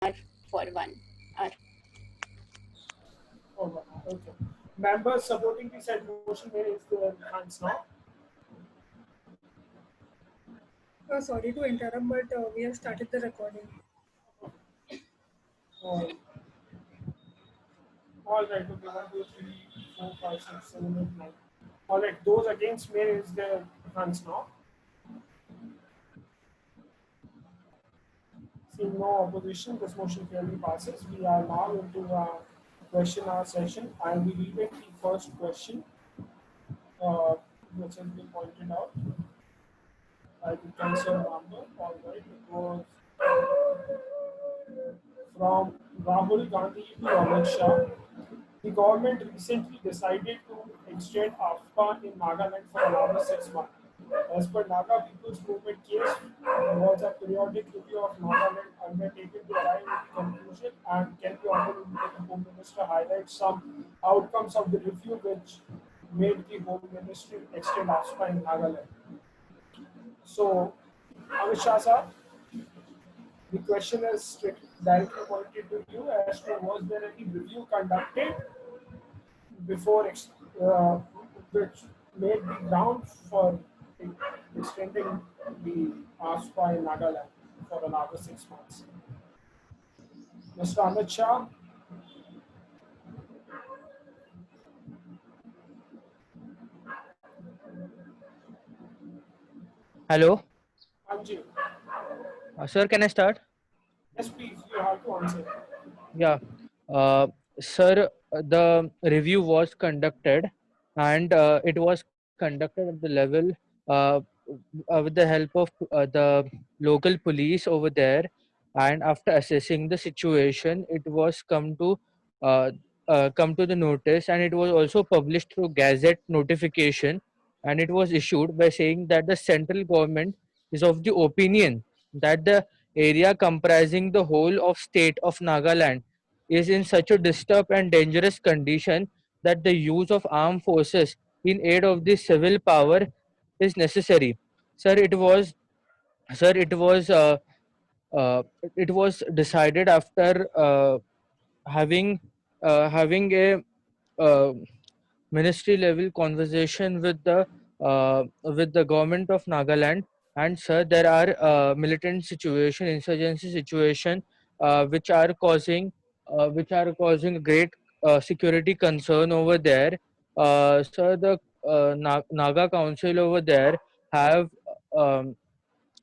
for 1 hour. Oh, okay. Members supporting the said motion may raise their hands now. Sorry to interrupt, but we have started the recording. Oh, all right. Okay. 1, 2, 3, 4, 5, 6, 7, 8, 9. All right. Those against may raise their hands now. Seeing no opposition, this motion clearly passes. We are now into a question hour session. I will be reading the first question, which has been pointed out by the concerned member. All right, it was from Rahul Gandhi to Amit Shah. The government recently decided to extend AFPA in Nagaland for another 6 months. As per Naga People's Movement case, there was a periodic review of Nagaland undertaken to arrive at the conclusion, and can the Honorable Home Minister highlight some outcomes of the review which made the Home Ministry extend AFPA in Nagaland? So, Amit Shah sir, the question is directly pointed to you as to was there any review conducted before which made the ground for extending the AFPA in Nagaland for another 6 months. Mr. Amit Shah, Hello, Anji, sir. Can I start? yes, please, you have to answer. Yeah, uh, sir. The review was conducted, and it was conducted at the level uh, with the help of the local police over there. And after assessing the situation, it was uh, come to the notice, and it was also published through Gazette notification, and it was issued by saying that the central government is of the opinion that the area comprising the whole of state of Nagaland is in such a disturbed and dangerous condition that the use of armed forces in aid of the civil power is necessary. Sir, sir, uh, it was decided after having having a uh, ministry level conversation with the government of Nagaland. And sir, there are militant situation, insurgency situation, which are causing great security concern over there. Sir, the Naga Council over there have um,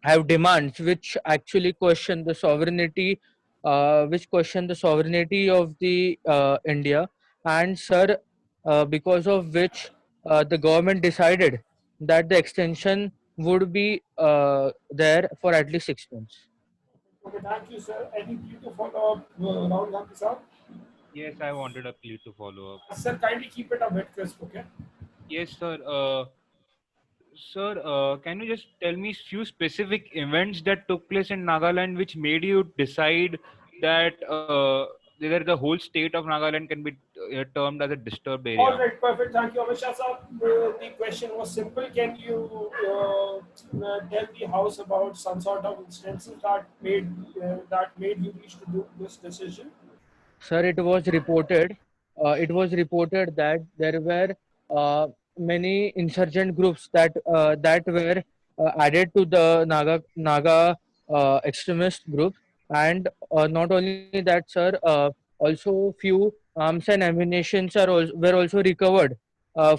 have demands which actually question the sovereignty, which question the sovereignty of the India. And sir, because of which the government decided that the extension would be there for at least 6 months. Okay, thank you, sir. Any plea to follow up, Rahul Gandhi sir? Yes, I wanted a plea to follow up. Sir, kindly keep it a bit crisp, okay? Yes, sir. Sir, can you just tell me few specific events that took place in Nagaland which made you decide that whether the whole state of Nagaland can be termed as a disturbed All area? right, perfect. Thank you, Amit Shah sir. The question was simple. Can you tell the House about some sort of instances that made you wish to do this decision? Sir, it was reported that there were many insurgent groups that were added to the Naga extremist group. And not only that, sir, also few arms and ammunitions were also recovered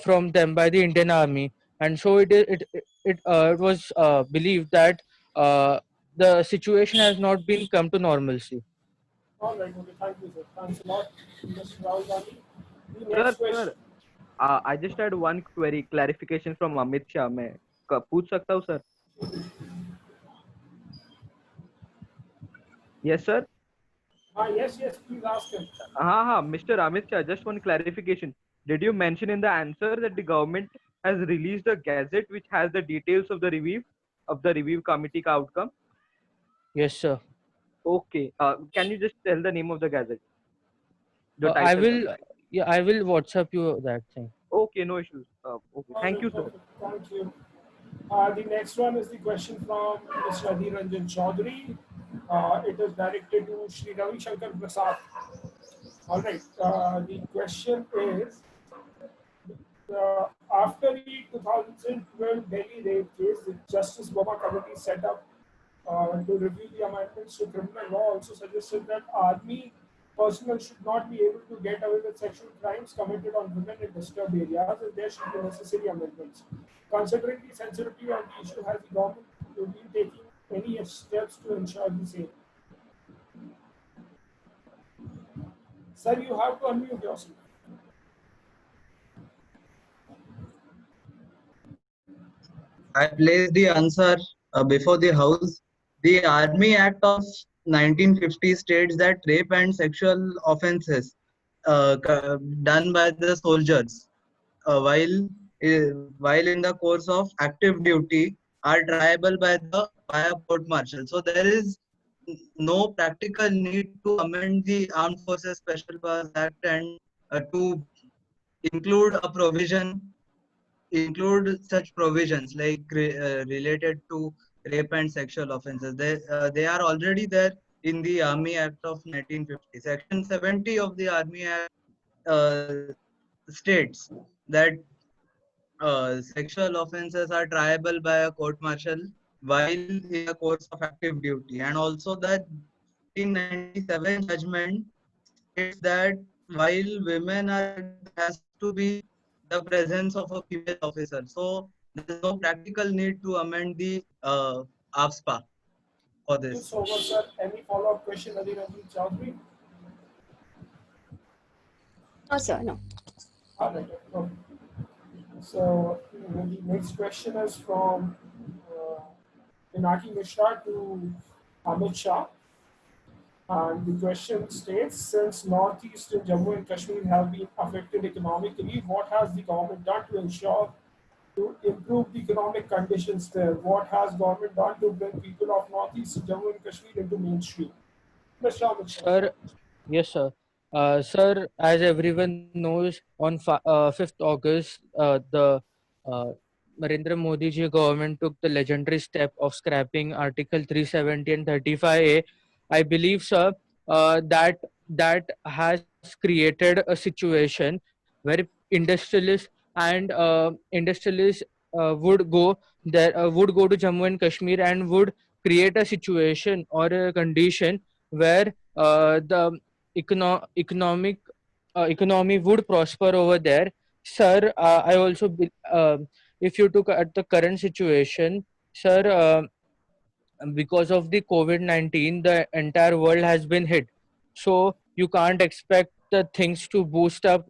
from them by the Indian Army. And so it was believed that the situation has not been come to normalcy. All right, okay. Thank you, sir. Thanks a lot, Mr. Rahul Gandhi. The sir next question. Sir I just had one query clarification from Amit Shah मैं पूछ सकता हूँ sir? Yes sir. Yes, yes. Please ask him. हाँ, Mr. Amit Shah, just one clarification. Did you mention in the answer that the government has released a gazette which has the details of the review committee का outcome? Yes, sir. Okay. Can you just tell the name of the gazette? The I title. will, yeah, I will WhatsApp you that thing. Okay, no issues. Okay. All Thank right, you, sir. perfect. Thank you. The next one is the question from Mr. Adhi Ranjan Chaudhary. It is directed to Shri Ravi Shankar Prasad. All right. The question is, after the 2012 Delhi rape case, the Justice Boma Committee set up to review the amendments to criminal law also suggested that army personnel should not be able to get away with sexual crimes committed on women in disturbed areas, and there should be necessary amendments. Considering the sensitivity on the issue, has the government been taking any steps to ensure the same? Sir, you have to unmute yourself. I placed the answer before the House. The Army Act of 1950 states that rape and sexual offences done by the soldiers while in the course of active duty are triable by a court martial. So there is no practical need to amend the Armed Forces Special Powers Act and to include a provision include such provisions like related to rape and sexual offences. They are already there in the Army Act of 1950. Section 70 of the Army Act uh, states that sexual offences are triable by a court martial while in the course of active duty, and also that 1997 judgment states that while women are there has to be the presence of a female officer. So there is no practical need to amend the AFSPA for Thank you this. so much, sir. Any follow-up question, Adil Ranjit Chaudhary? No, sir, no. All right. Okay. So the next question is from Pinaki Mishra to Amit Shah. And the question states, since Northeast and Jammu and Kashmir have been affected economically, what has the government done to ensure to improve the economic conditions there? What has government done to bring people of Northeast, Jammu and Kashmir into mainstream? Mr. Amit Shah. Sir, yes, sir. Sir, as everyone knows, on 5th August, the uh, Narendra Modi ji government took the legendary step of scrapping Article 370 and 35A. I believe, sir, that has created a situation where industrialists and industrialists would go to Jammu and Kashmir and would create a situation or a condition where the economic economy would prosper over there. Sir, I also if you took at the current situation, sir, because of the COVID-19, the entire world has been hit. So you can't expect the things to boost up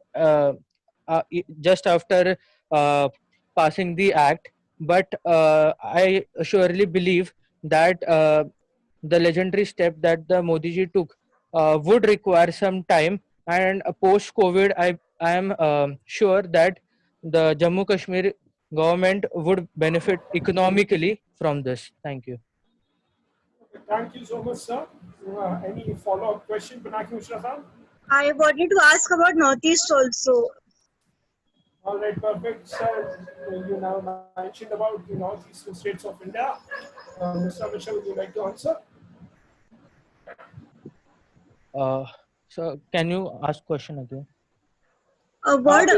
just after uh, passing the act. But I surely believe that the legendary step that the Modi ji took would require some time. And post COVID, I am sure that the Jammu Kashmir government would benefit economically from this. Thank you. Thank you so much, sir. Any follow-up question, Pinaki Mishra sir? I wanted to ask about Northeast also. All right, perfect, sir. You now mentioned about the northeastern states of India. Mr. Mitchell, would you like to answer? Uh, so can you ask question again? What?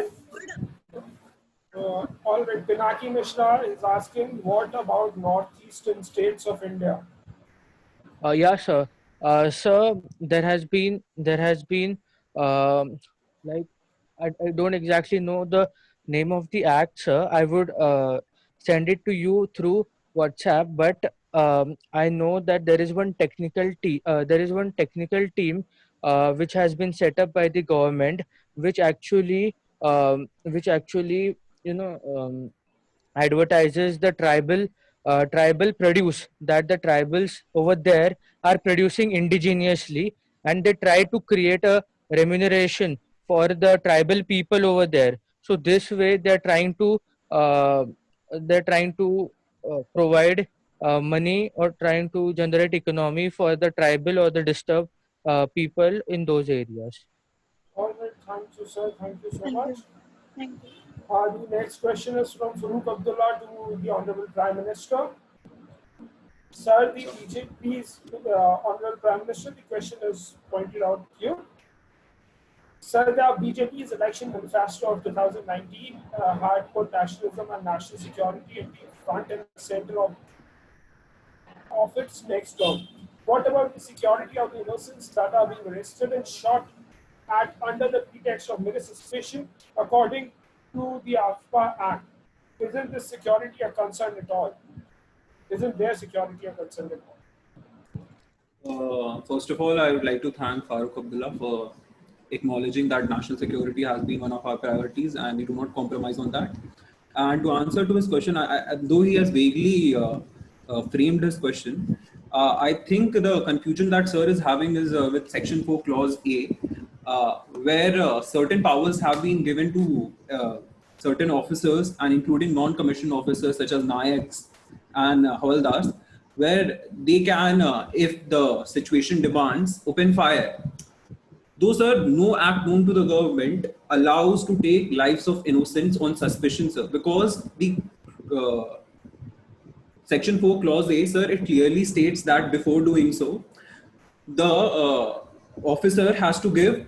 All right, Pinaki Mishra is asking, what about northeastern states of India? Yeah, sir. Sir, there has been like I don't exactly know the name of the act, sir. I would send it to you through WhatsApp, but I know that there is one technical team which has been set up by the government, which actually you know advertises the tribal produce that the tribals over there are producing indigenously, and they try to create a remuneration for the tribal people over there. So this way uh, they're trying to provide money or trying to generate economy for the tribal or the disturbed people in those areas. All right, thank you, sir. Thank you so Thank much. you. Thank you. The next question is from Farooq Abdullah to the Honorable Prime Minister. Sir, the BJP's Honorable Prime Minister, the question is pointed out to you. Sir, the BJP's election manifesto of 2019 had put nationalism and national security at the front and center of its next term. What about the security of the innocents that are being arrested and shot at under the pretext of mere suspicion, according to the AFPA Act? Isn't this security a concern at all? Isn't their security a concern at all? First of all, I would like to thank Farooq Abdullah for acknowledging that national security has been one of our priorities and we do not compromise on that. And to answer to his question, though he has vaguely framed his question, I think the confusion that sir is having is with Section 4 Clause A, where certain powers have been given to certain officers and including non-commissioned officers such as Nayaks and Havaldars, where they can, if the situation demands, open fire. Those are no act known to the government allows to take lives of innocents on suspicion, sir, because the Section 4 Clause A, sir, it clearly states that before doing so, the officer has to give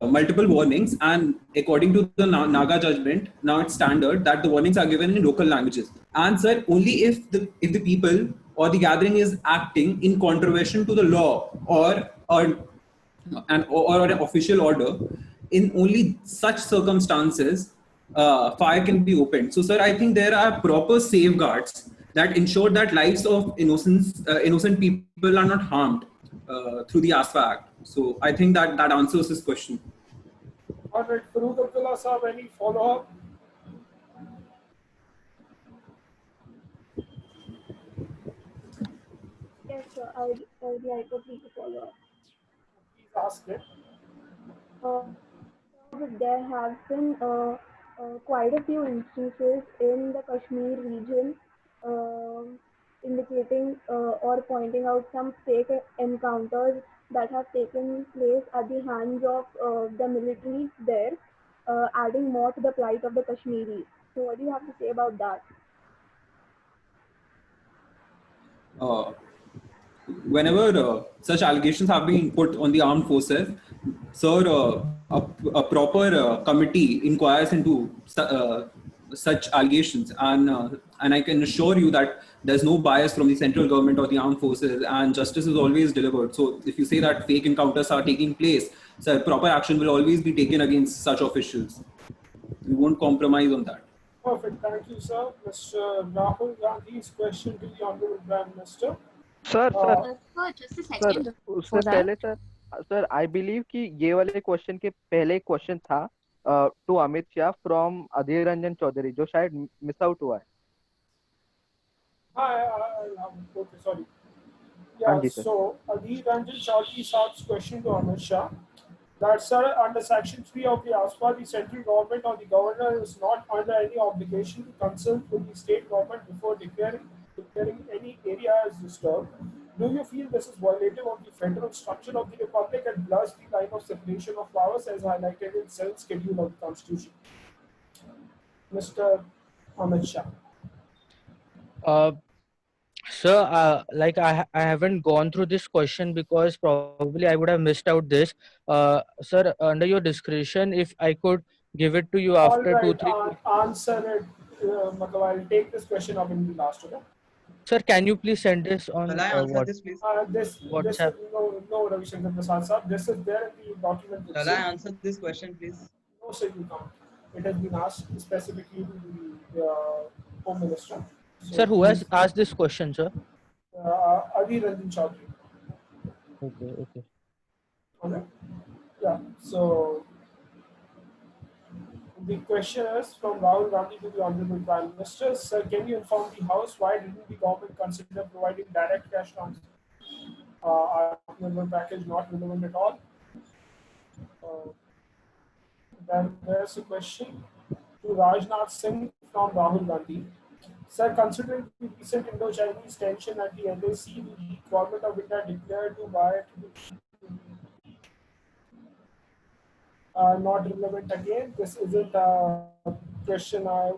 multiple warnings, and according to the Naga judgment, now it's standard that the warnings are given in local languages. And sir, only if the people or the gathering is acting in contravention to the law or an official order, in only such circumstances, fire can be opened. So, sir, I think there are proper safeguards that ensure that lives of innocent people are not harmed through the ASFA Act. So, I think that answers this question. All right, Farooq Abdullah sir, any follow-up? Yes, sir. I would like to please follow up. Please ask it. There have been quite a few instances in the Kashmir region indicating or pointing out some fake encounters that have taken place at the hands of the military there, adding more to the plight of the Kashmiris. So, what do you have to say about that? Whenever such allegations have been put on the armed forces, sir, a proper committee inquires into such allegations, and I can assure you that there's no bias from the central government or the armed forces, and justice is always delivered. So if you say that fake encounters are taking place, sir, proper action will always be taken against such officials. We won't compromise on that. Perfect. Thank you, sir. Mr. Rahul Gandhi's question to the Honorable Prime Minister. Sir Sir, just a sir second. उससे For that, पहले sir I believe कि ये वाले question के पहले question था to Amit Shah from Adhir Ranjan Chaudhary जो शायद मिस आउट हुआ है. Okay, sorry. हाँ Yeah, ji sir. so Adhir Ranjan Chaudhary Saab's question to Amit Shah, that sir, under Section 3 of the ASFA, the central government or the governor is not under any obligation to consult with the state government before declaring any area as disturbed. Do you feel this is violative of the federal structure of the republic and blurs the line of separation of powers as highlighted in 7th schedule of the Constitution? Mr. Amit Shah. Sir, like I haven't gone through this question because probably I would have missed out this. Sir, under your discretion, if I could give it to you after All right, 2-3. answer it. I'll take this question up in the last, okay? Sir, can you please send this on Shall I answer what? this, please? This WhatsApp. no, Ravi Shankar Prasad sir. This is there in the document. Shall I answer this question, please? No, sir, you can't. It has been asked specifically to the Home Minister. So, Sir, who has asked this question, sir? Adhir Ranjan Chaudhary. Okay. Okay. Yeah. So the question is from Rahul Gandhi to the Honorable Prime Minister. Sir, can you inform the House why didn't the government consider providing direct cash transfer? Our Atmanirbhar package not relevant at all. Then there's a question to Rajnath Singh from Rahul Gandhi. Sir, considering the recent Indo-Chinese tension at the LAC, the government of India declared to buy it not relevant again. This isn't a question I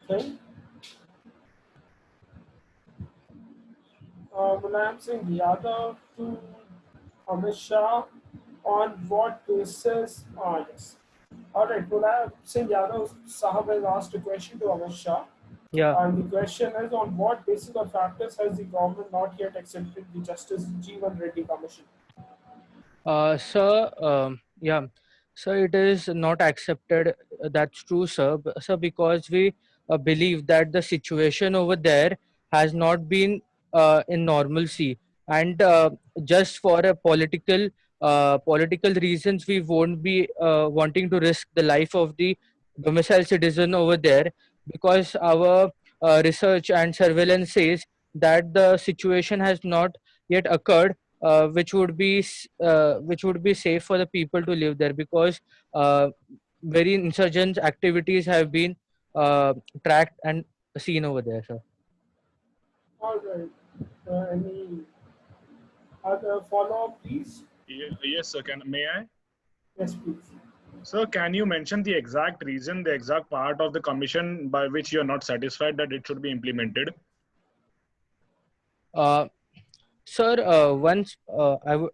think. Mulayam Singh Yadav to Amit Shah on what basis? Yes. Alright, Mulayam Singh Yadav Sahab has asked a question to Amit Shah. Yeah. And the question is, on what basis or factors has the government not yet accepted the Justice Jeevan Reddy Commission? Sir, yeah, sir, it is not accepted. That's true, sir. Sir, because we believe that the situation over there has not been in normalcy, and just for a political reasons, we won't be wanting to risk the life of the domicile citizen over there, because our research and surveillance says that the situation has not yet occurred, which would be safe for the people to live there, because very insurgent activities have been tracked and seen over there, sir. Alright. Any other follow-up, please? Yes, sir. May I? Yes, please. Sir, can you mention the exact reason, the exact part of the commission by which you are not satisfied that it should be implemented? Uh, Sir, once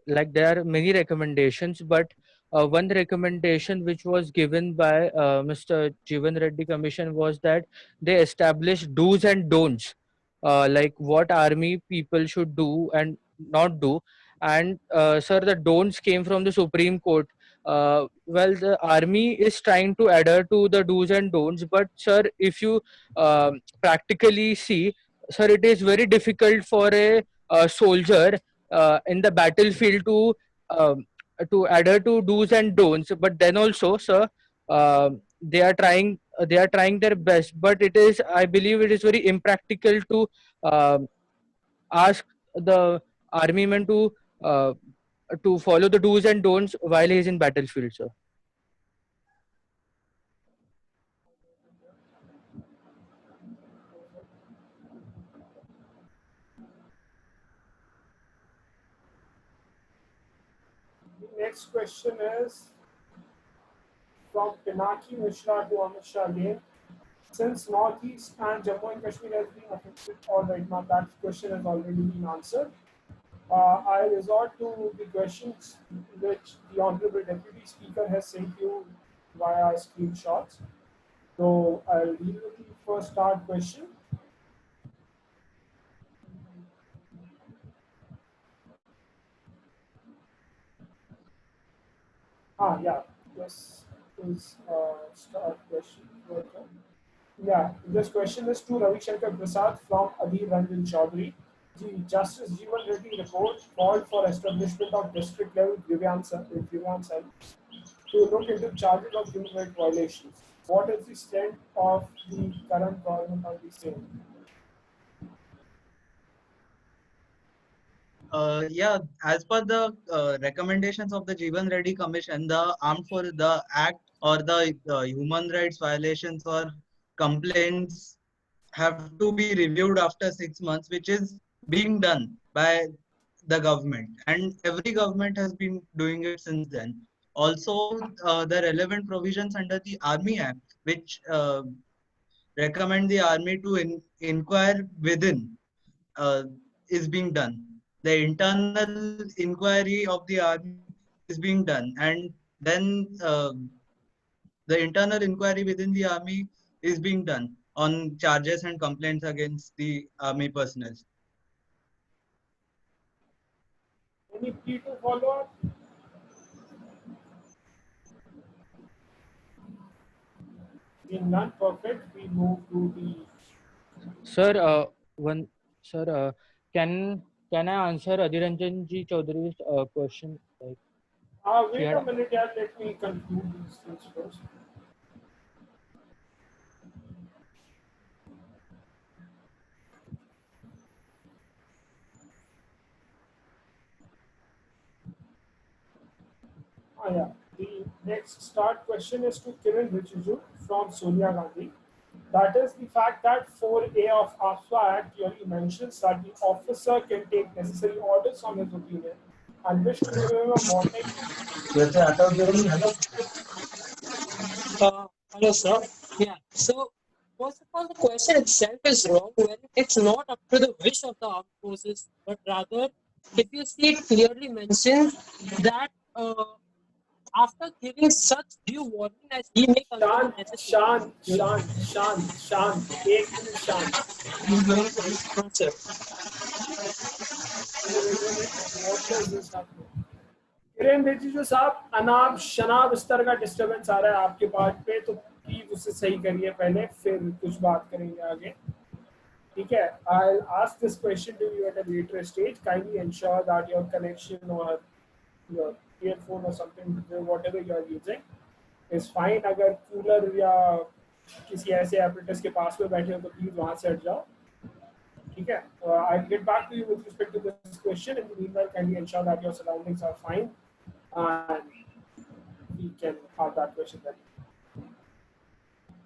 like there are many recommendations, but one recommendation which was given by Mr. Jeevan Reddy Commission was that they established do's and don'ts, like what army people should do and not do. And sir, the don'ts came from the Supreme Court. Well, the army is trying to adhere to the do's and don'ts, but sir, if you practically see, sir, it is very difficult for a soldier in the battlefield to adhere to do's and don'ts. But then also, sir, they are trying their best, but it is, I believe, it is very impractical to ask the army man to follow the do's and don'ts while he is in battlefield, sir. The next question is from Pinaki Mishra to Amit Shah again. Since Northeast and Jammu and Kashmir has been affected, alright, now that question has already been answered. I resort to the questions which the Honorable Deputy Speaker has sent you via screenshots. So I'll deal with the first start question. Yeah, this is start question. Yeah, this question is to Ravi Shankar Prasad from Adhir Ranjan Chaudhary. The Justice Jeevan Reddy report called for establishment of district level grievance cell to look into charges of human rights violations. What is the stand of the current government on the same? Yeah, as per the recommendations of the Jeevan Reddy Commission, the the act or the human rights violations or complaints have to be reviewed after 6 months, which is being done by the government, and every government has been doing it since then. Also, the relevant provisions under the Army Act, which recommend the army to inquire within, is being done. The internal inquiry of the army is being done, and then the internal inquiry within the army is being done on charges and complaints against the army personnel. Any plea to follow up? In none, perfect. We move to the. Sir, one sir, can I answer Adhiranjan ji Chaudhary's question? Like, Wait a minute, yeah, let me conclude these things first. Yeah. The next start question is to Kiran Rijiju from Sonia Gandhi. That is the fact that 4A of AFSA Act clearly mentions that the officer can take necessary orders on his opinion and wish to give him a warning. Hello, sir. Yeah. So First of all, the question itself is wrong when it's not up to the wish of the armed forces, but rather, if you see it clearly mentioned that after giving such due warning as he may consider Shant, necessary. Shant, Shant, Shant, Shant. एक minute, Shant. Sir. What does this happen? किरण रिजिजू साहब, अनाब शनाब स्तर का disturbance आ रहा है आपके part पे, तो please उसे सही करिए पहले, फिर कुछ बात करेंगे आगे. ठीक है? I'll ask this question to you at a later stage. Kindly ensure that your connection or your earphone or something, whatever you are using, is fine. अगर कूलर या किसी ऐसे apparatus के पास में बैठे हो तो प्लीज वहां से हट जाओ. ठीक है? I'll get back to you with respect to this question. In the meanwhile, kindly ensure that your surroundings are fine, and we can have that question then.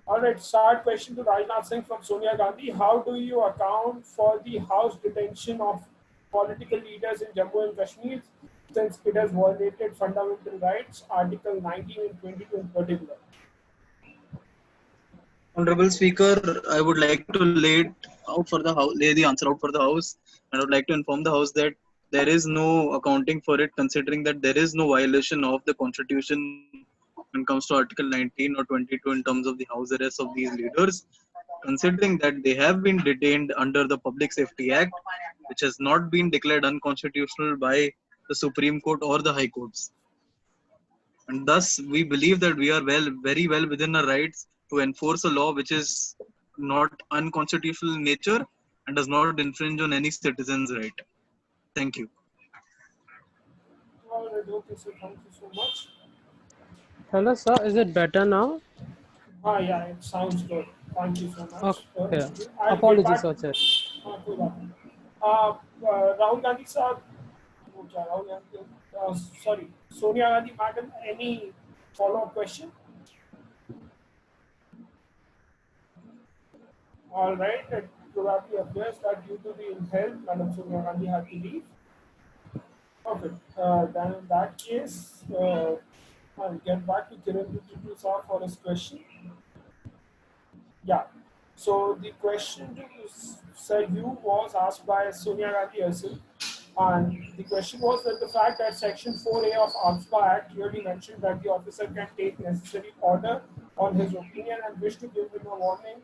All right, start question to Rajnath Singh from Sonia Gandhi. How do you account for the house detention of political leaders in Jammu and Kashmir, since it has violated fundamental rights, Article 19 and 22 in particular? Honorable Speaker, I would like to lay the answer out for the House, and I would like to inform the House that there is no accounting for it, considering that there is no violation of the Constitution when it comes to Article 19 or 22 in terms of the house arrest of these leaders, considering that they have been detained under the Public Safety Act, which has not been declared unconstitutional by the Supreme Court or the High Courts. And thus, we believe that we are very well within our rights to enforce a law which is not unconstitutional in nature and does not infringe on any citizen's right. Thank you. All right, okay, so thank you so much. Hello, sir. Is it better now? Yeah, it sounds good. Thank you so much. Okay. I'll Apologies, get back- sir. कोई बात नहीं. Rahul Gandhi साहब, वो क्या Rahul Gandhi, sorry, Sonia Gandhi madam, any follow-up question? All right, it probably appears that due to the ill health, Madam Sonia Gandhi had to leave. Perfect. Then in that case, I'll get back to Kiran Rijiju sir for his question. Yeah. So the question to Sir you was asked by Sonia Gandhi herself, and the question was that the fact that Section 4A of AFSPA Act clearly mentioned that the officer can take necessary order on his opinion and wish to give him a warning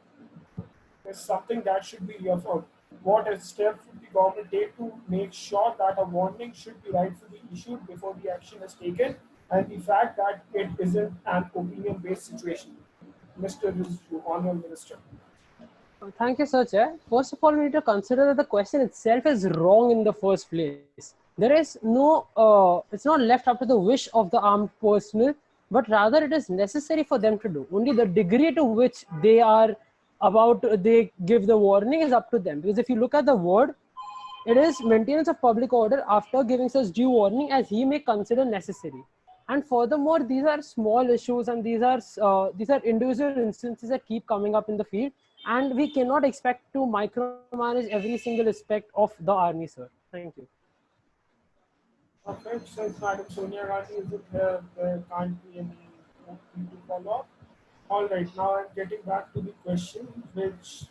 is something that should be reaffirmed. What steps would the government take to make sure that a warning should be rightfully issued before the action is taken, and the fact that it isn't an opinion-based situation? Mr. Rizju, Honorable Minister. Thank you, sir. Chair. First of all, we need to consider that the question itself is wrong in the first place. There is no, it's not left up to the wish of the armed personnel, but rather it is necessary for them to do. Only the degree to which they are they give the warning is up to them. Because if you look at the word, it is maintenance of public order after giving such due warning as he may consider necessary. And furthermore, these are small issues and these are individual instances that keep coming up in the field. And we cannot expect to micromanage every single aspect of the army, sir. Thank you. Okay, since Madam Sonia Gandhi isn't here, there can't be any need to follow up. All right, now I'm getting back to the question which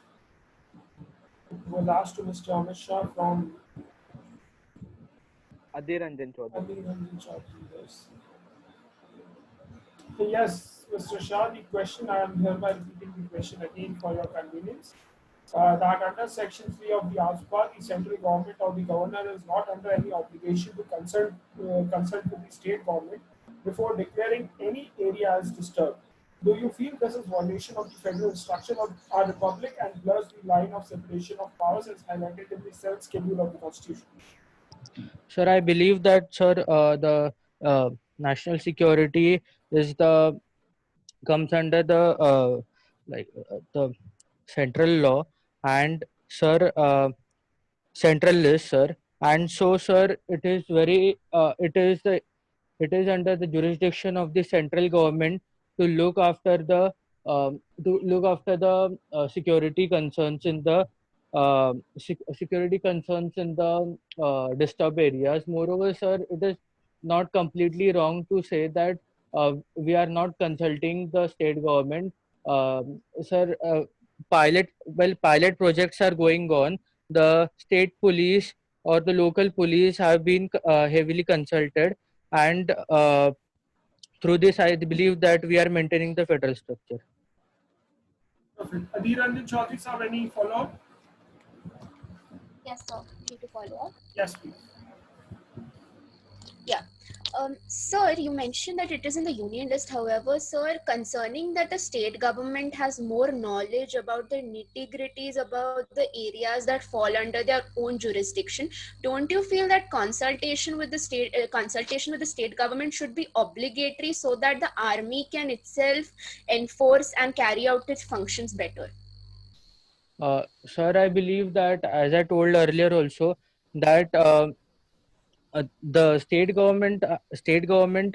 was asked to Mr. Amit Shah from Adhir Ranjan Chaudhary. Adhir Ranjan Chaudhary. Yes, Mr. Shah, the question, I am hereby repeating the question again for your convenience. That under Section 3 of the AFSPA, the central government or the governor is not under any obligation to consult with the state government before declaring any area as disturbed. Do you feel this is violation of the federal structure of our republic and blurs the line of separation of powers as highlighted in the 7th schedule of the Constitution? Sir, I believe that, sir, the national security comes under the the central law, and sir, central list, sir, and so, sir, it is it is under the jurisdiction of the central government to look after the security concerns in the disturbed areas. Moreover, sir, it is not completely wrong to say that we are not consulting the state government. Sir, pilot projects are going on, the state police or the local police have been heavily consulted, and through this I believe that we are maintaining the federal structure. Perfect. Adhir Ranjan Chaudhary, sir, any follow-up? Yes, sir. Need to follow up. Yes, please. Yeah. Sir, you mentioned that it is in the union list. However, sir, concerning that the state government has more knowledge about the nitty-gritties about the areas that fall under their own jurisdiction, don't you feel that consultation with the state government should be obligatory so that the army can itself enforce and carry out its functions better? Sir, I believe that, as I told earlier also, that the state government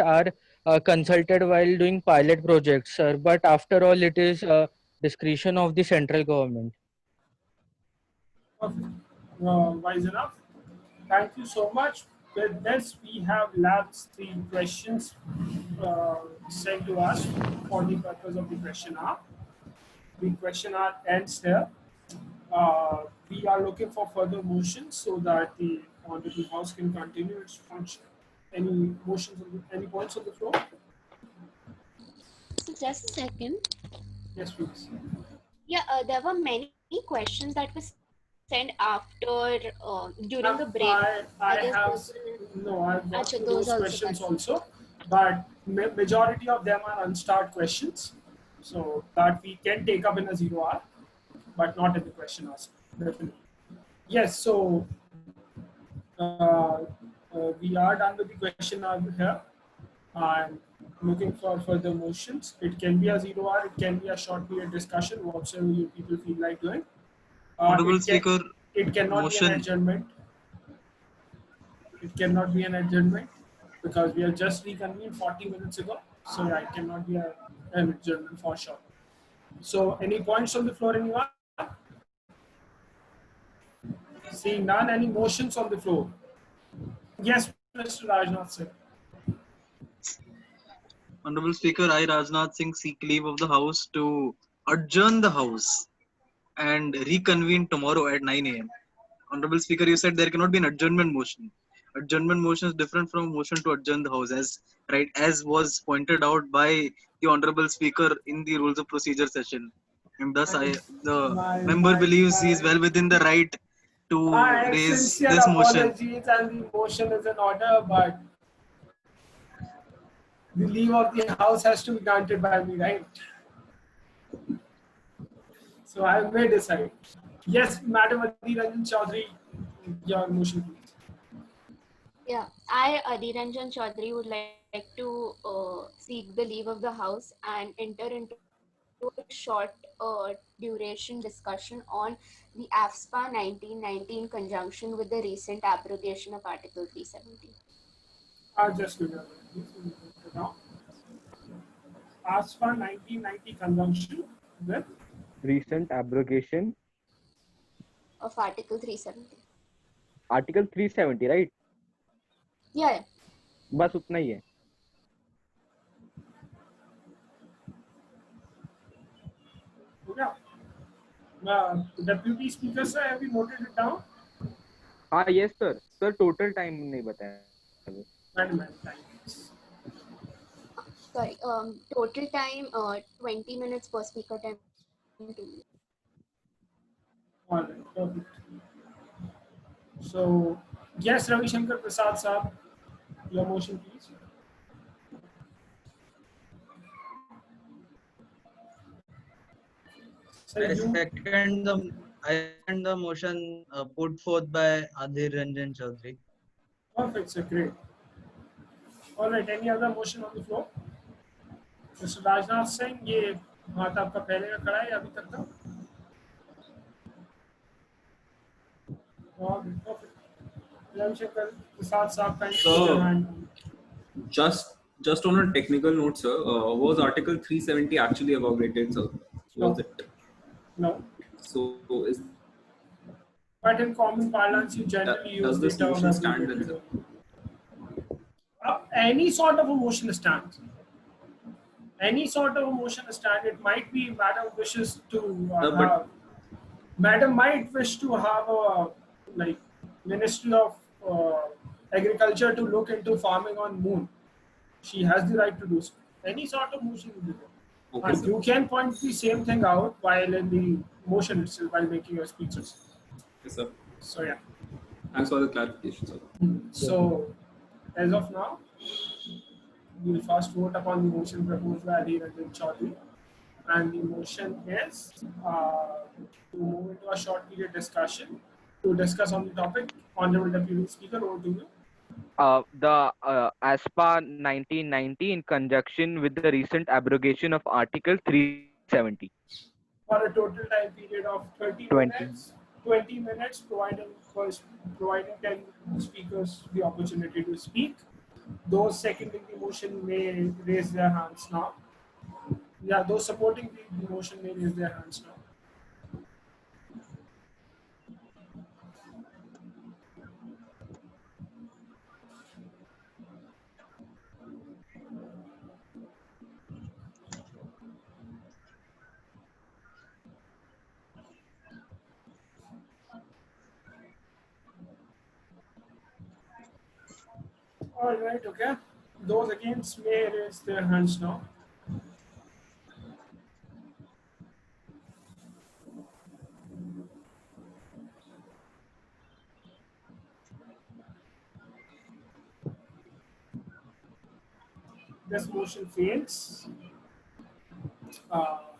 are consulted while doing pilot projects, sir. But after all, it is discretion of the central government. Perfect. Wise enough. Thank you so much. With this, we have last 3 questions sent to us for the purpose of the question hour. The question hour ends here. We are looking for further motions so that the Honorable House can continue its function. Any motions, any points on the floor? So just a second. Yes, please. Yeah, there were many questions that were sent after during the break. I've got those questions also, but majority of them are unstarred questions, so that we can take up in a 0 hour, but not in the question hour. Definitely. Yes, so we are done with the question hour here. I'm looking for further motions. It can be a 0 hour, it can be a short period discussion, whatsoever you people feel like doing. Honorable Speaker, it cannot motion. be an adjournment. It cannot be an adjournment because we have just reconvened 40 minutes ago. So yeah, it cannot be an adjournment for sure. So any points on the floor, anyone? Seeing none, any motions on the floor? Yes, Mr. Rajnath Singh. Honorable Speaker, I, Rajnath Singh, seek leave of the House to adjourn the House and reconvene tomorrow at 9 a.m. Honorable Speaker, you said there cannot be an adjournment motion. Adjournment motion is different from motion to adjourn the House, as was pointed out by the Honorable Speaker in the Rules of Procedure session. And thus, the member believes he is well within the right to raise this motion. Apologies, and the motion is in order, but the leave of the House has to be granted by me, right? So I may decide. Yes, Madam Adhir Ranjan Chaudhary, your motion, please. Yeah, I, Adhir Ranjan Chaudhary, would like to seek the leave of the House and enter into a short duration discussion on the AFSPA 1990 in conjunction with the recent abrogation of Article 370. I'll just remember. AFSPA 1990 conjunction with recent abrogation of Article 370. Article 370, right? Yeah. बस उतना ही है. Deputy Speaker sir, have you noted it down? हाँ, yes sir. Sir, total time नहीं बताया. Sorry, total time 20 minutes per speaker time. All right, perfect. So, yes, Ravi Shankar Prasad sir, your motion, please. I second the motion put forth by Adhir Ranjan Chaudhary. Perfect, sir. Great. All right. Any other motion on the floor? Mr. Rajnath Singh, ये हाथ आपका पहले का खड़ा है या अभी तक था? Perfect. Ravi Shankar Prasad sir, thank you. Just on a technical note, sir, was Article 370 actually abrogated, sir? Was it? No. So is. But in common parlance, you generally use the term motion stand then, sir? Any sort of a motion stands. any sort of motion stand. It might be Madam wishes to but Madam might wish to have a like Ministry of Agriculture to look into farming on moon. She has the right to do so. Any sort of motion will be there. Okay, And sir. you can point the same thing out while in the motion itself, while making your speeches. Yes, sir. So yeah. Thanks for the clarification, sir. So as of now, we will first vote upon the motion proposed by Adhir Ranjan Chaudhary. And the motion is to move into a short period discussion to discuss on the topic. Honorable Deputy Speaker, over to you. The ASPA 1990 in conjunction with the recent abrogation of Article 370. For a total time period of 30 minutes, 20 minutes, providing 10 speakers the opportunity to speak. Those seconding the motion may raise their hands now. Yeah, those supporting the motion may raise their hands now. All right, okay. Those against may raise their hands now. This motion fails. All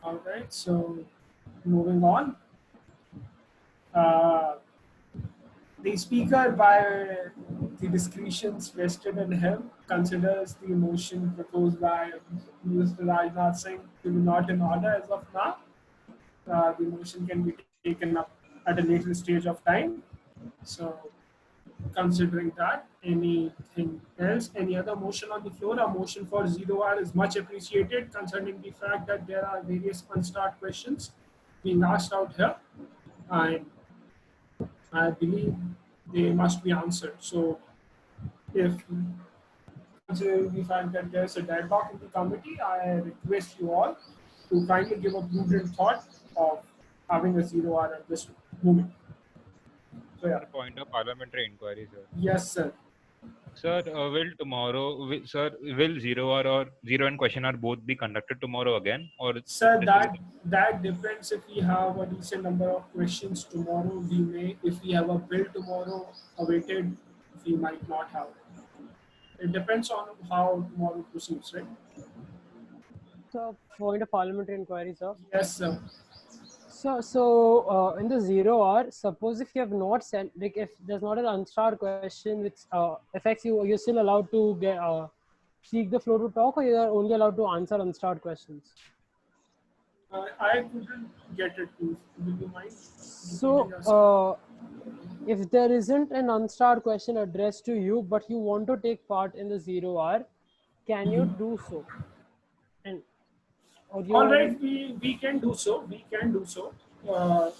right, so moving on. The speaker, by the discretions vested in him, considers the motion proposed by Mr. Rajnath Singh to be not in order as of now. The motion can be taken up at a later stage of time. So, considering that, anything else, any other motion on the floor, a motion for 0R is much appreciated, concerning the fact that there are various unstarred questions being asked out here, and I believe they must be answered. So, if considering the fact that there's a deadlock in the committee, I request you all to kindly give a prudent thought of having a 0R at this moment. So, yeah. Point of parliamentary inquiry, sir. Yes, sir. Sir, will zero or zero and question hour both be conducted tomorrow again, or Sir, that depends. If we have a decent number of questions tomorrow, we may. If we have a bill tomorrow awaited, we might not have it. It depends on how tomorrow proceeds, right? So, point of parliamentary inquiry, sir. Yes, sir. So in the 0R, suppose if you have not sent, like if there's not an unstarred question which affects you, you're still allowed to get seek the floor to talk, or you are only allowed to answer unstarred questions? I couldn't get it. Would you mind? So if there isn't an unstarred question addressed to you, but you want to take part in the 0R, can you do so? And all right, we can do so. We can do so.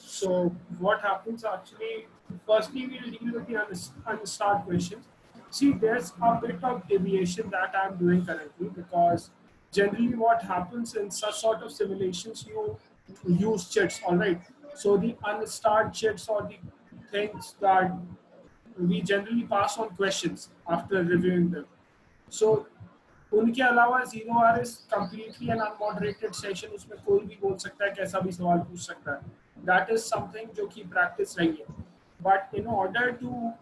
So what happens actually? Firstly, we'll deal with the unstarred questions. See, there's a bit of deviation that I'm doing currently, because generally what happens in such sort of simulations, you use chits. All right. So the unstarred chits or the things that we generally pass on questions after reviewing them. So उनके अलावा 0R is completely an unmoderated session. उसमें कोई भी बोल सकता है, कैसा भी सवाल पूछ सकता है. That is something जो कि practice रही है. But in order to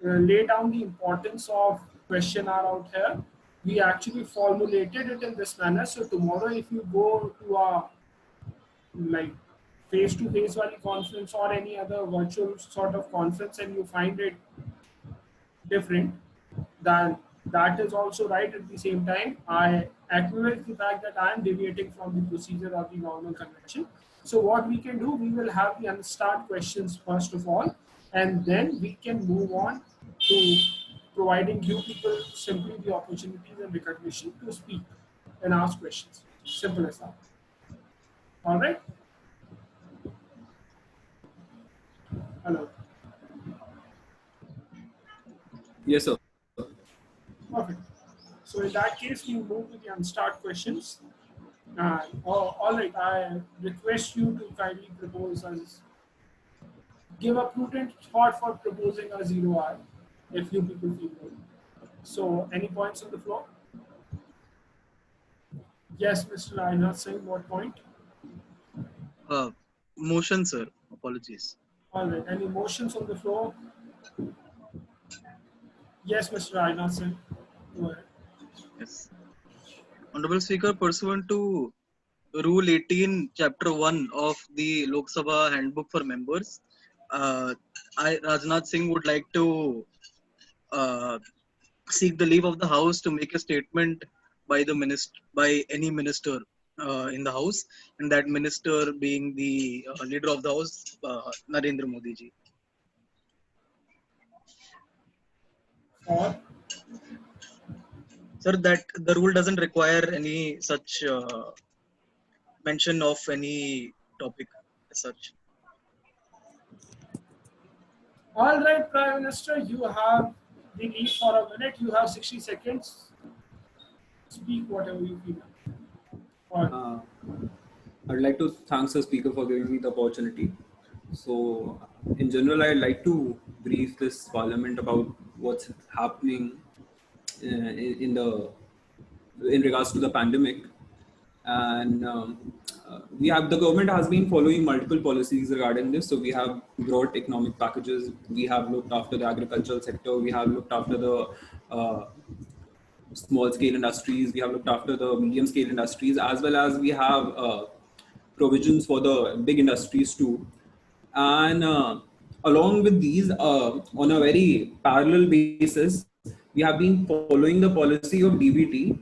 lay down the importance of question hour out here, we actually formulated it in this manner. So tomorrow, if you go to a like face-to-face wali conference or any other virtual sort of conference, and you find it different, then that is also right. At the same time, I acknowledge the fact that I am deviating from the procedure of the normal convention. So what we can do, we will have the unstarred questions first of all, and then we can move on to providing you people simply the opportunities and recognition to speak and ask questions. Simple as that. All right. Hello. Yes, sir. Perfect. So in that case, we move to the unstart questions. All right, I request you to kindly propose us. Give a prudent thought for proposing a 0R if you people feel good. So, any points on the floor? Yes, Mr. Reinhardt saying what point? Motion, sir. Apologies. All right, any motions on the floor? Yes, Mr. Reinhardt saying. Go ahead. Yes. Honorable Speaker, pursuant to Rule 18, Chapter 1 of the Lok Sabha Handbook for Members, Rajnath Singh, would like to seek the leave of the House to make a statement by any minister in the House, and that minister being the leader of the House, Narendra Modi ji. Or? Sir, that the rule doesn't require any such mention of any topic as such. All right, Prime Minister, you have the leave for a minute. You have 60 seconds. Speak whatever you feel. I'd like to thank the Speaker for giving me the opportunity. So, in general, I'd like to brief this Parliament about what's happening in regards to the pandemic. And the government has been following multiple policies regarding this. So we have brought economic packages. We have looked after the agricultural sector. We have looked after the small scale industries. We have looked after the medium scale industries, as well as we have provisions for the big industries too. And along with these, on a very parallel basis, we have been following the policy of DBT.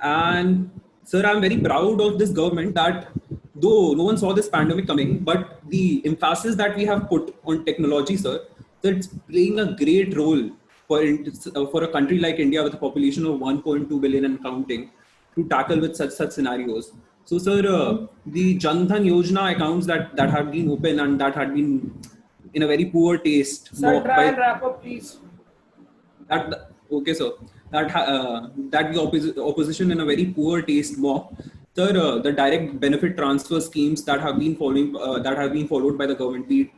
And sir, I'm very proud of this government that though no one saw this pandemic coming, but the emphasis that we have put on technology, sir, that it's playing a great role for a country like India with a population of 1.2 billion and counting to tackle with such scenarios. So, sir, the Jan Dhan Yojana accounts that had been open and that had been in a very poor taste. Sir, try and wrap up, please. Okay, sir. That the opposition in a very poor taste mock. Sir, the direct benefit transfer schemes that have been followed by the government, be it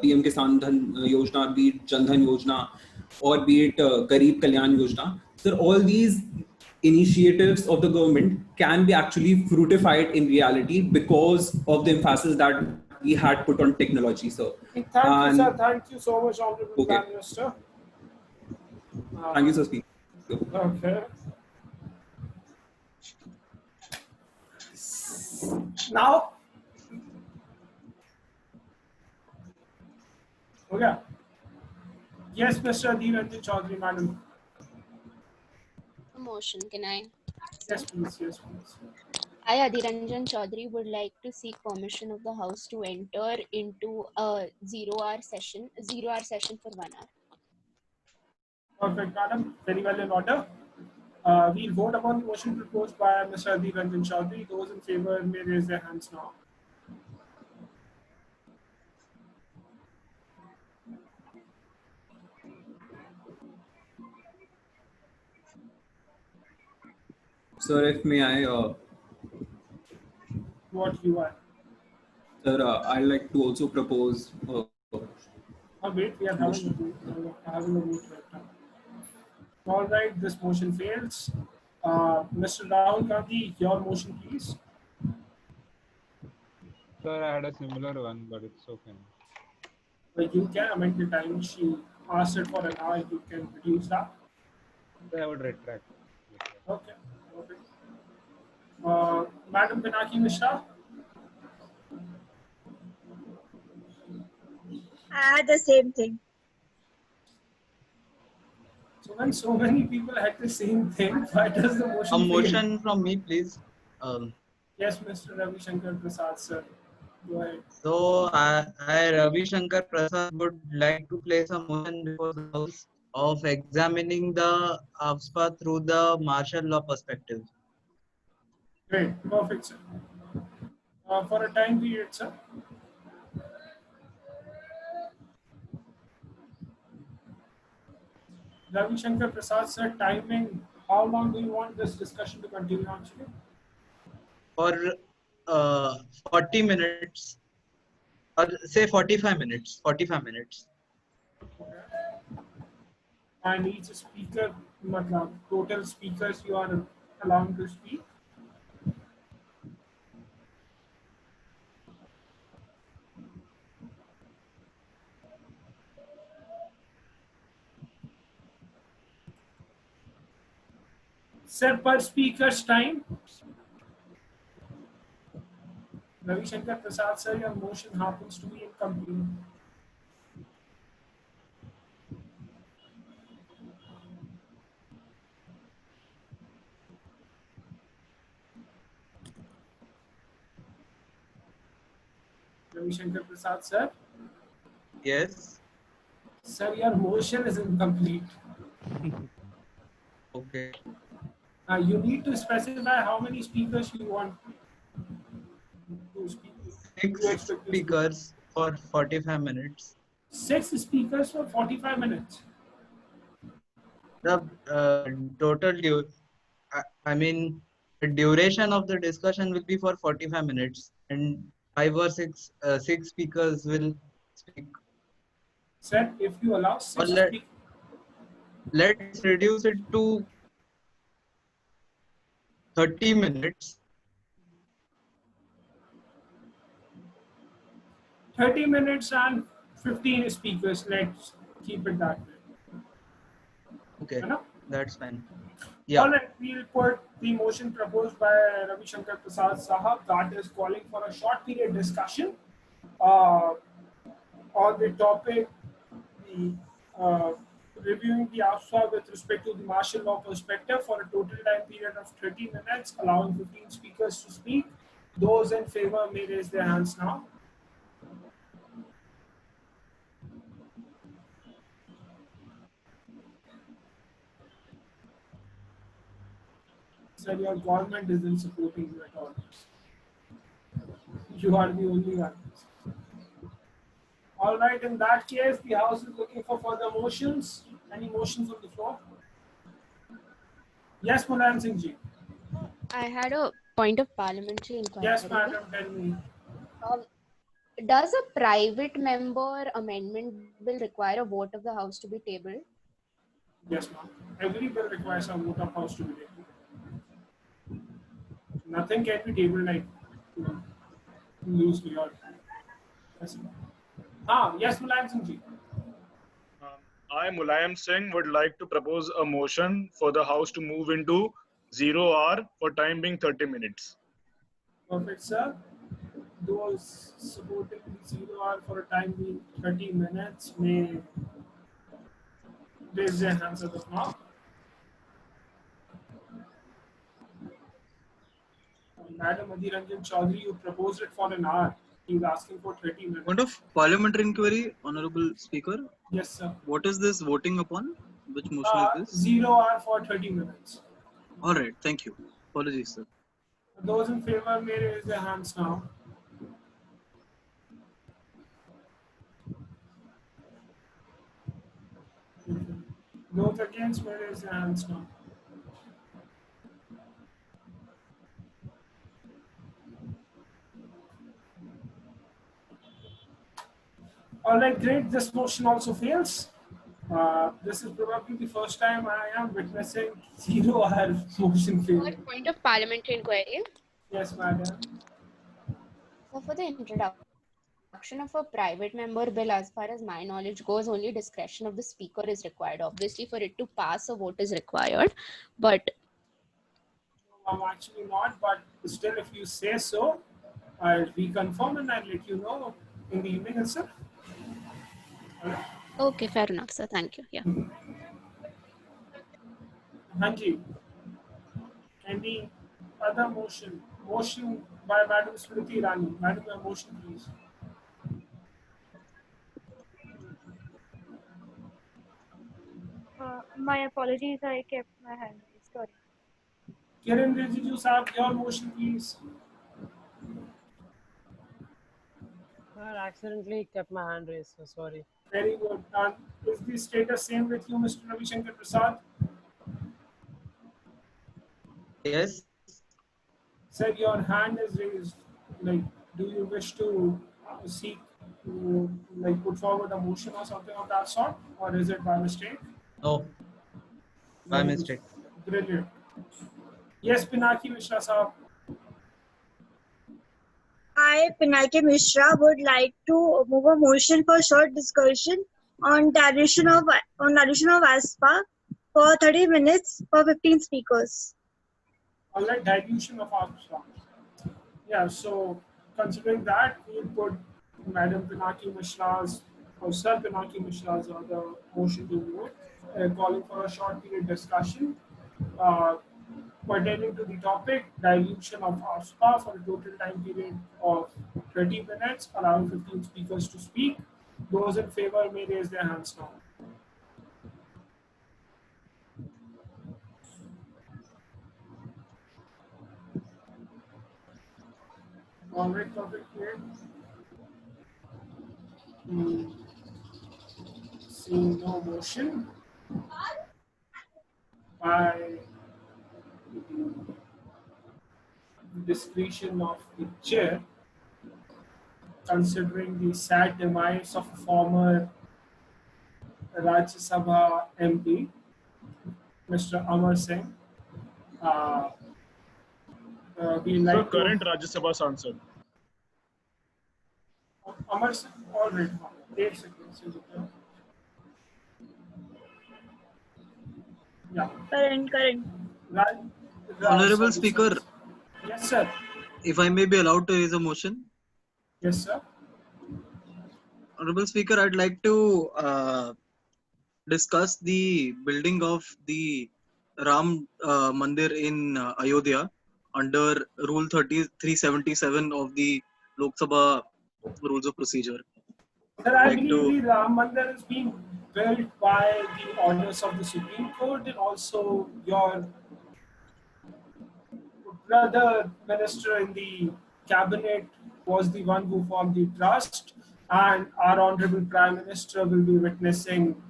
PM Kisan Dhan Yojana, be it Jan Dhan Yojana, or be it Garib Kalyan Yojana. Sir, all these initiatives of the government can be actually fruitified in reality because of the emphasis that we had put on technology, sir. Thank you, sir. Thank you so much, Honorable Prime Minister. Thank you, sir. Speaker. Okay. Now, okay. Yes, Mr. Adhiranjan Chaudhary, madam. A motion, can I? Yes, please. Yes, please. I, Adhiranjan Chaudhary, would like to seek permission of the House to enter into a 0-hour session for 1 hour. Perfect, madam. Very well in order. We'll vote upon the motion proposed by Mr. Adhiranjan Chaudhary. Those in favor may raise their hands now. Sir, if may I... What you are? Sir, I'd like to also propose... wait, we are having a vote right now. All right, this motion fails. Mr. Rahul Gandhi, your motion, please. Sir, I had a similar one, but it's okay. But you can amend the time. She asked it for an hour. You can reduce that. I would retract. Okay. Okay. Madam Pinaki Mishra. I had the same thing. So when so many people had the same thing, why does the motion A fail? motion from me, please. Yes, Mr. Ravi Shankar Prasad, sir. Go ahead. So I Ravi Shankar Prasad would like to place a motion before the House of examining the AFSPA through the martial law perspective. Great, perfect, sir. For a time period, sir. Ravi Shankar Prasad, sir, timing How long do you want this discussion to continue actually? For 40 minutes, or say 45 minutes. 45 minutes. And each speaker, total speakers you are allowed to speak. Sir, per speaker's time. Ravi Shankar Prasad sir, your motion happens to be incomplete. Ravi Shankar Prasad sir. Yes. Sir, your motion is incomplete. Okay. You need to specify how many speakers you want to speak. 6 speakers for 45 minutes. 6 speakers for 45 minutes. The I mean, the duration of the discussion will be for 45 minutes, and 5 or 6 speakers will speak. Sir, if you allow 6 Or let's reduce it to 30 minutes. 30 minutes and 15 speakers. Let's keep it that way. Okay, Hello? that's fine. Yeah. All right, we'll put the motion proposed by Ravi Shankar Prasad Sahab, that is calling for a short period discussion on the topic, reviewing the AFSA with respect to the martial law perspective for a total time period of 30 minutes, allowing 15 speakers to speak. Those in favor may raise their hands now. Sir, your government isn't supporting you at all. You are the only one. All right, in that case, the House is looking for further motions. Any motions on the floor? Yes, Mulayam Singh ji. I had a point of parliamentary inquiry. Yes, madam, tell me. Does a private member amendment bill require a vote of the House to be tabled? Yes, ma'am. Every bill requires a vote of House to be tabled. Nothing can be tabled like loosely or. Yes, yes, Mulayam Singh ji. I, Mulayam Singh, would like to propose a motion for the House to move into 0 hour for time being 30 minutes. Perfect, sir. Those supporting the 0 hour for a time being 30 minutes may raise their hands as of now. Madam Adhiranjan Chaudhary, you proposed it for an hour. He's asking for 30 minutes. Point of parliamentary inquiry, Honorable Speaker. Yes, sir. What is this voting upon? Which motion is this? 0 hour for 30 minutes. All right, thank you. Apologies, sir. Those in favor may raise their hands now. Those against may raise their hands now. All right, great. This motion also fails. This is probably the first time I am witnessing 0 hour motion fail. Point of parliamentary inquiry. Yes, madam. So for the introduction of a private member bill, as far as my knowledge goes, only discretion of the speaker is required. Obviously, for it to pass, a vote is required. But I'm actually not, but still, if you say so, I'll reconfirm and I'll let you know in the evening itself. okay, fair enough, sir. Thank you. Yeah. Hanji, any other motion? Motion by Madam Smriti Irani. Madam, your motion, please. My apologies, I kept my hand raised. Sorry. Kiran Rijiju Saab, your motion, please. I accidentally kept my hand raised, so sorry. Very good. And is the status same with you, Mr. Ravi Shankar Prasad? Yes. Sir, your hand is raised. Like, do you wish to seek, like, put forward a motion or something of that sort, or is it by mistake? No, by Very good. mistake. Brilliant. Yes, Pinaki Mishra sir. I, Pinaki Mishra, would like to move a motion for short discussion on dilution of ASPA for 30 minutes for 15 speakers. All right, dilution of our strong. Yeah, so considering that, we'll put Madam Pinaki Mishra's or Sir Pinaki Mishra's or the motion to vote, calling for a short period discussion uh, pertaining to the topic dilution of ASPA for a total time period of 20 minutes, allowing 15 speakers to speak. Those in favor may raise their hands now. All right, topic here. Seeing no motion, by discretion of the chair, considering the sad demise of a former Rajya Sabha MP, Mr. Amar Singh, uh, we So like to current Rajya Sabha Sansad. Amar Singh already. Wait a second. Yeah. Current. Raj, Honorable sorry, Speaker, sorry. Yes, sir. if I may be allowed to raise a motion. Yes, sir. Honorable Speaker, I'd like to discuss the building of the Ram Mandir in Ayodhya under Rule 377 of the Lok Sabha Rules of Procedure. Sir, I Like believe to the Ram Mandir is being built by the orders of the Supreme Court, and also your brother minister in the cabinet was the one who formed the trust, and our honorable prime minister will be witnessing,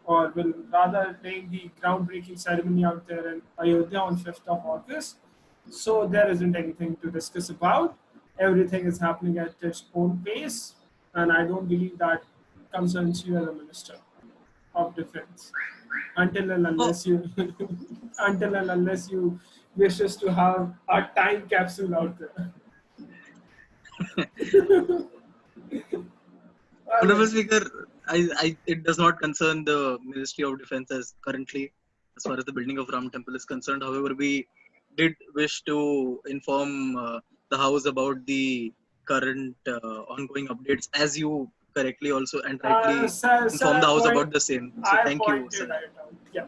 or will rather laying the groundbreaking ceremony out there in Ayodhya on 5th of August. So there isn't anything to discuss about. Everything is happening at its own pace, and I don't believe that concerns you as a minister of defense until and unless you until and unless you wishes to have a time capsule out there. Honorable Speaker, it does not concern the Ministry of Defense as currently, as far as the building of Ram Temple is concerned. However, we did wish to inform the House about the current ongoing updates, as you correctly also and rightly informed the House about the same. So I thank you, pointed sir. it out. Yeah.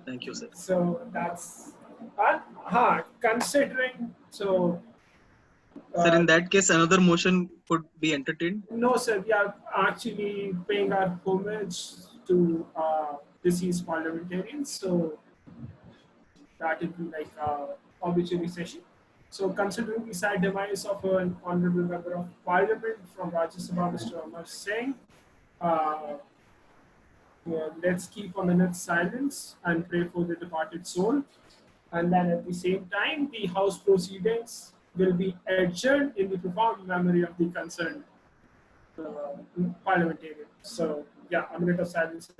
Thank you, sir. So that's considering so. Sir, in that case, another motion could be entertained. No, sir. We are actually paying our homage to deceased parliamentarians. So that would be like obituary session. So considering the sad demise of an honorable member of parliament from Rajya Sabha, Mr. Amar Singh, uh, let's keep a minute's silence and pray for the departed soul. And then at the same time, the House proceedings will be adjourned in the profound memory of the concerned parliamentarian. So yeah, a minute of silence.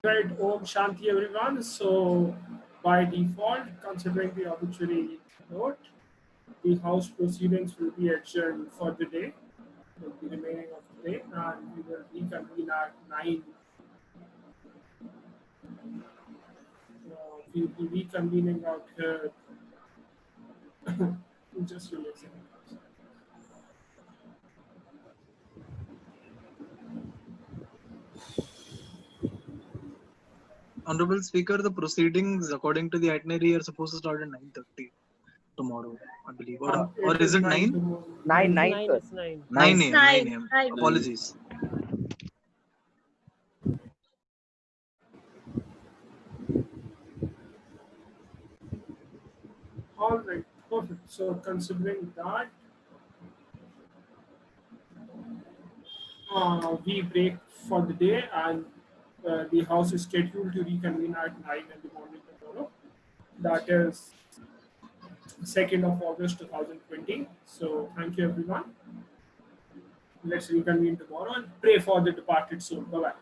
Right, Om Shanti everyone. So by default, considering the obituary note, the House proceedings will be adjourned for the day, the remaining of the day, and we will reconvene at 9. We'll be reconvening out here. Just releasing. Honorable Speaker, the proceedings according to the itinerary are supposed to start at 9:30 tomorrow, I believe. Or is it 9? 9, sir. It's 9. 9 It's a.m. 9 9. a.m. 9. Apologies. All right, perfect. So considering that, we break for the day, and the House is scheduled to reconvene at 9 in the morning tomorrow. That is 2nd of August 2020. So thank you everyone. Let's reconvene tomorrow and pray for the departed soul. Bye-bye.